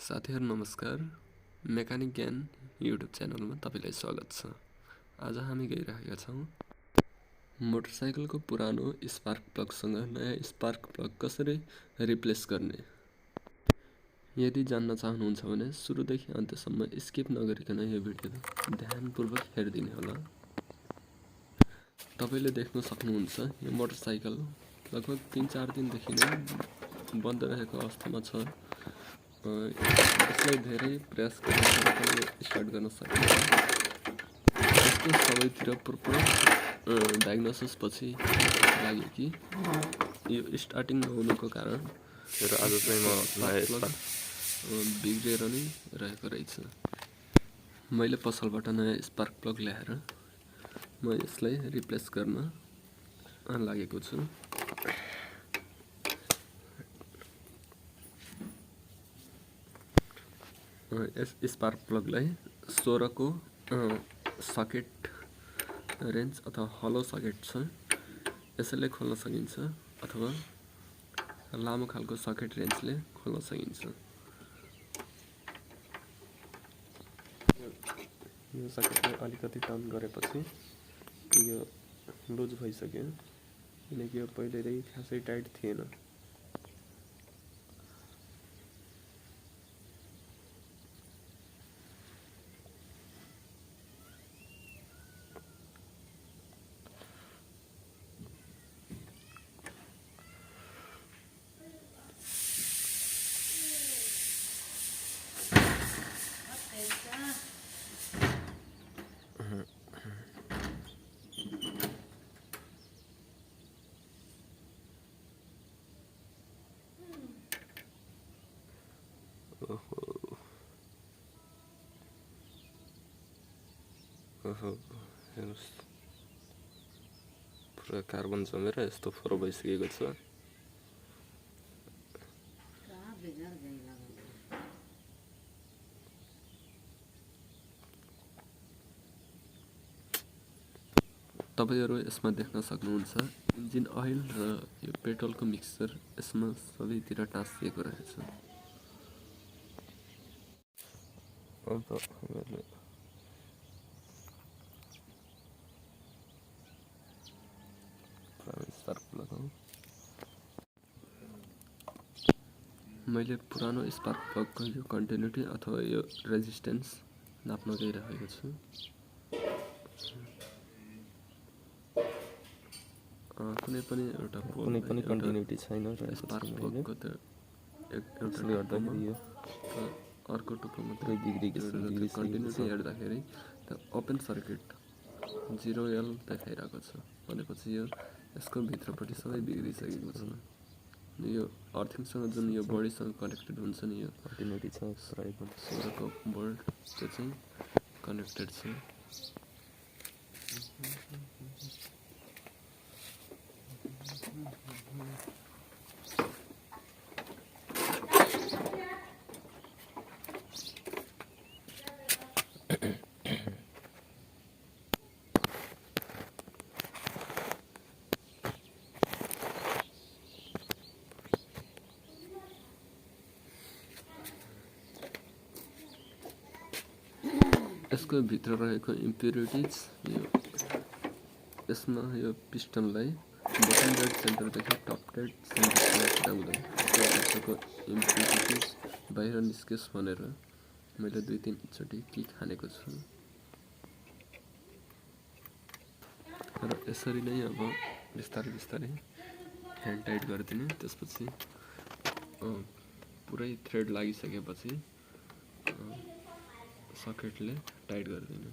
साथीहरु नमस्कार। मेकानिक ज्ञान युट्युब च्यानलमा तपाईलाई स्वागत छ। आज हामी गइरहेका छौं मोटरसाइकलको पुरानो स्पार्क प्लगसँग नयाँ स्पार्क प्लग कसरी रिप्लेस गर्ने। यदि जान्न चाहनुहुन्छ भने सुरुदेखि अन्त्यसम्म स्किप नगरिकन यो भिडियो ध्यानपूर्वक हेरिदिनु होला। तपाईले देख्न सक्नुहुन्छ यो मोटरसाइकल लगभग 3-4 दिनदेखि नै बन्द रहेको अवस्थामा छ। यसलाई धेरै प्रयास गरेर स्टार्ट गर्न सकिन्छ। यसको सबैतिर प्रोपर डायग्नोसिस पछि लाग्यो कि यो स्टार्टिङ नहुनुको कारण आज चाहिँ म बिग्रेर नै रहेको रहेछ। मैले पसलबाट नयाँ स्पार्क प्लग ल्याएर म यसलाई रिप्लेस गर्न लागेको छु। यस स्पार्क प्लगलाई 16 को सकेट रेन्ज अथवा हलो सकेट छ, यसैले खोल्न सकिन्छ अथवा लामो खालको सकेट रेन्जले खोल्न सकिन्छ। यो सकेटलाई अलिकति टर्न गरेपछि यो लुज भइसक्यो, किनकि यो पहिलेदेखि खासै टाइट थिएन। हेर्नुस्, पुरा कार्बन जमेर यस्तो फोरो भइसकेको छ। तपाईहरु यसमा देख्न सक्नुहुन्छ इन्जिन ऑयल र यो पेट्रोलको मिक्सचर यसमा सबैतिर टाँसिएको रहेछ। अब हामीले स्पार्क प्लग मैले पुरानो स्पार्क प्लगको यो कन्टिन्युटी अथवा यो रेजिस्टेन्स नाप्न गइरहेको छु। कुनै पनि कन्टिन्युटी छैन र स्पार्क प्लगको त एउटा गर्दाखेरि यो अर्को टुप्पो मात्रै बिग्रिसकेको छ। कन्टिन्युटी हेर्दाखेरि त ओपन सर्किट 0L देखाइरहेको छ, भनेपछि यो यसको भित्रपट्टि सबै बिग्रिसकेको छ। यो अर्थिङसँग जुन यो बडीसँग कनेक्टेड हुन्छ नि, यो कन्टिन्युटी छ 16 को बोल्ट त्यो चाहिँ कनेक्टेड छ। यसको भित्र रहेको इम्प्युरिटिज यसमा यो पिस्टनलाई बटन डेड सेन्टरदेखि टप डेड सेन्टरसम्म पुर्याउँदै त्यो भित्रको इम्प्युरिटिज बाहिर निस्केस् भनेर मैले 2-3 चोटि किक हानेको छु। र यसरी नै अब बिस्तारै बिस्तारै ह्यान्ड टाइट गरिदिने। त्यसपछि पुरै थ्रेड लागिसकेपछि सकेटले टाइट गरिदिनु।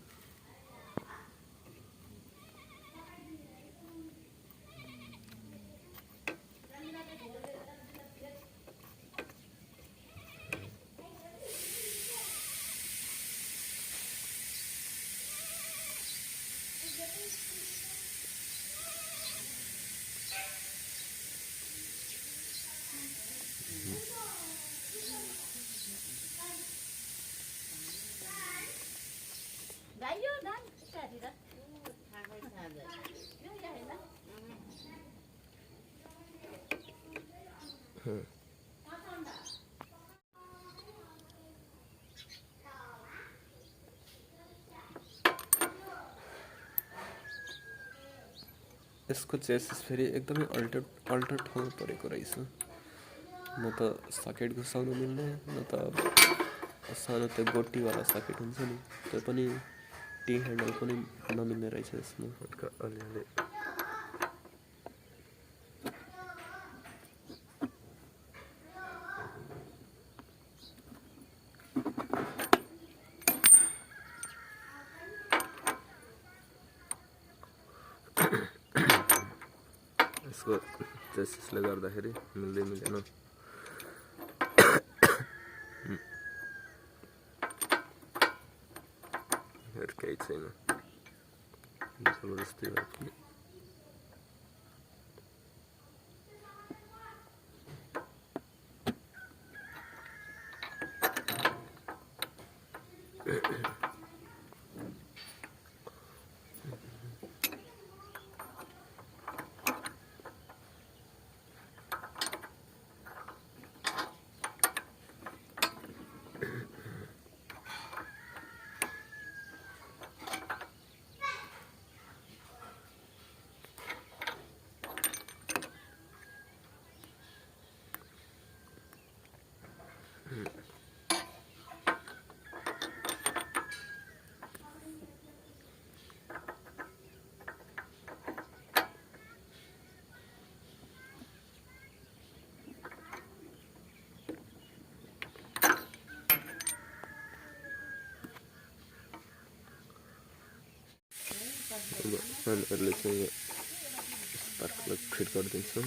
यसको चेसिस फेरि एकदमै अल्टर ठाउँमा परेको रहेछ। न त सकेट घुसाउनु मिल्ने, न त अब सानो त्यो गोटीवाला सकेट हुन्छ नि, त्यो पनि टी ह्यान्डल पनि नमिल्ने रहेछ यसमा। अलिअलि यसको चेसिसले गर्दाखेरि मिल्दै मिलेन। केही छैन, जबरजस्ती भए पनि हामीहरूले चाहिँ यो स्पार्क प्लग फिट गरिदिन्छौँ।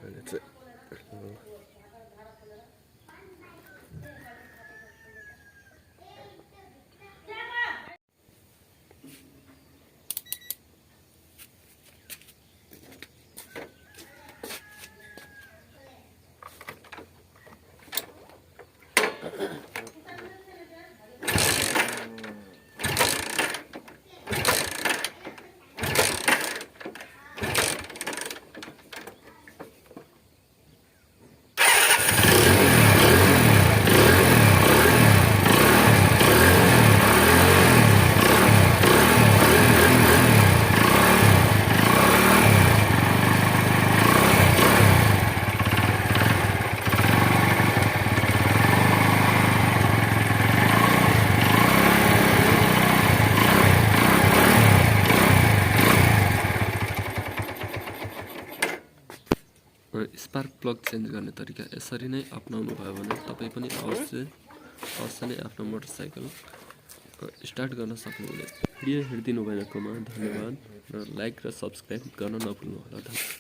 अहिले चाहिँ स्पार्क प्लग चेन्ज गर्ने तरिका यसरी नै अपनाउनु भयो भने तपाईँ पनि अवश्य नै आफ्नो मोटरसाइकल स्टार्ट गर्न सक्नुहुनेछ। भिडियो हेरिदिनु भएकोमा धन्यवाद र लाइक र सब्सक्राइब गर्न नभुल्नुहोला।